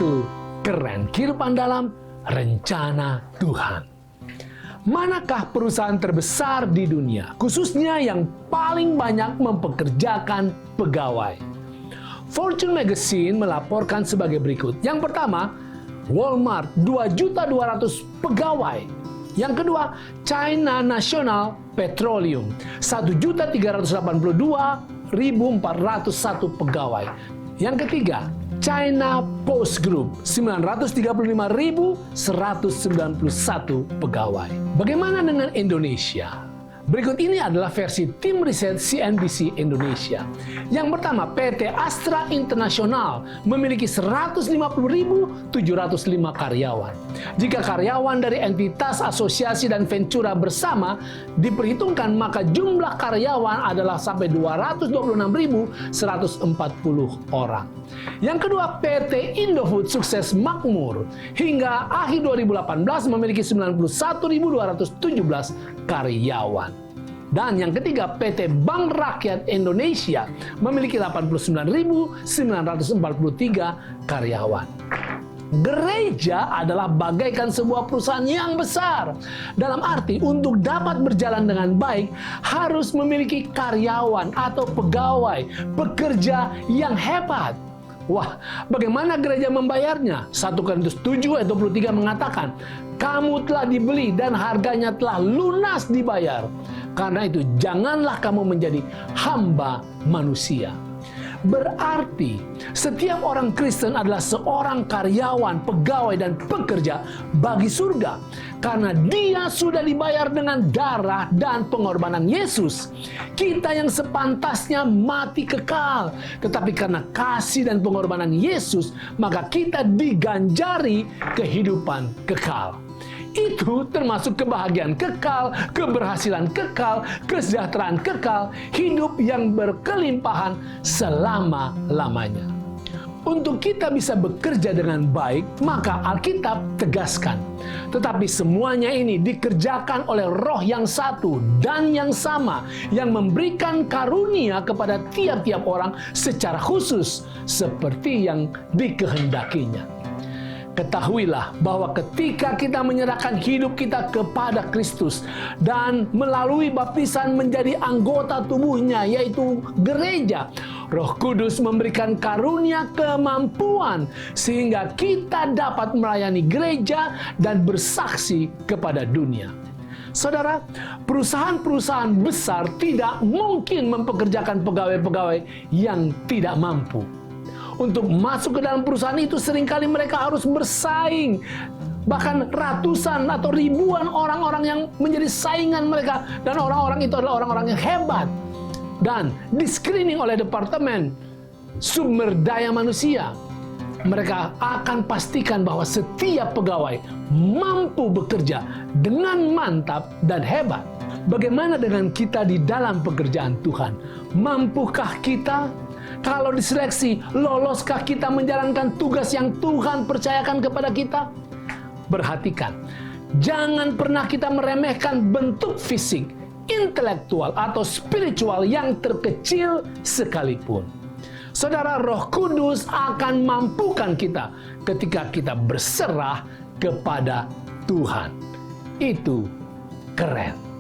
Itu keren, kehidupan dalam rencana Tuhan. Manakah perusahaan terbesar di dunia, khususnya yang paling banyak mempekerjakan pegawai? Fortune Magazine melaporkan sebagai berikut. Yang pertama, Walmart 2.200.000 pegawai. Yang kedua, China National Petroleum 1.382.401 pegawai. Yang ketiga, China Post Group 935.191 pegawai. Bagaimana dengan Indonesia? Berikut ini adalah versi tim riset CNBC Indonesia. Yang pertama, PT Astra International memiliki 150.705 karyawan. Jika karyawan dari entitas, asosiasi, dan ventura bersama diperhitungkan, maka jumlah karyawan adalah sampai 226.140 orang. Yang kedua, PT Indofood Sukses Makmur hingga akhir 2018 memiliki 91.217 karyawan. Dan yang ketiga, PT Bank Rakyat Indonesia memiliki 89.943 karyawan. Gereja adalah bagaikan sebuah perusahaan yang besar. Dalam arti, untuk dapat berjalan dengan baik, harus memiliki karyawan atau pegawai, pekerja yang hebat. Wah, bagaimana gereja membayarnya? 1 Korintus 7 ayat 23 mengatakan, kamu telah dibeli dan harganya telah lunas dibayar. Karena itu, janganlah kamu menjadi hamba manusia. Berarti, setiap orang Kristen adalah seorang karyawan, pegawai, dan pekerja bagi surga. Karena dia sudah dibayar dengan darah dan pengorbanan Yesus. Kita yang sepantasnya mati kekal. Tetapi karena kasih dan pengorbanan Yesus, maka kita diganjari kehidupan kekal. Itu termasuk kebahagiaan kekal, keberhasilan kekal, kesejahteraan kekal, hidup yang berkelimpahan selama-lamanya. Untuk kita bisa bekerja dengan baik, maka Alkitab tegaskan. Tetapi semuanya ini dikerjakan oleh Roh yang satu dan yang sama, yang memberikan karunia kepada tiap-tiap orang secara khusus, seperti yang dikehendakinya. Ketahuilah bahwa ketika kita menyerahkan hidup kita kepada Kristus dan melalui baptisan menjadi anggota tubuhnya, yaitu gereja, Roh Kudus memberikan karunia kemampuan sehingga kita dapat melayani gereja dan bersaksi kepada dunia. Saudara, perusahaan-perusahaan besar tidak mungkin mempekerjakan pegawai-pegawai yang tidak mampu. Untuk masuk ke dalam perusahaan itu seringkali mereka harus bersaing. Bahkan ratusan atau ribuan orang-orang yang menjadi saingan mereka. Dan orang-orang itu adalah orang-orang yang hebat. Dan di-screening oleh Departemen Sumber Daya Manusia. Mereka akan pastikan bahwa setiap pegawai mampu bekerja dengan mantap dan hebat. Bagaimana dengan kita di dalam pekerjaan Tuhan? Mampukah kita? Kalau diseleksi, loloskah kita menjalankan tugas yang Tuhan percayakan kepada kita? Perhatikan, jangan pernah kita meremehkan bentuk fisik, intelektual, atau spiritual yang terkecil sekalipun. Saudara, Roh Kudus akan mampukan kita ketika kita berserah kepada Tuhan. Itu keren.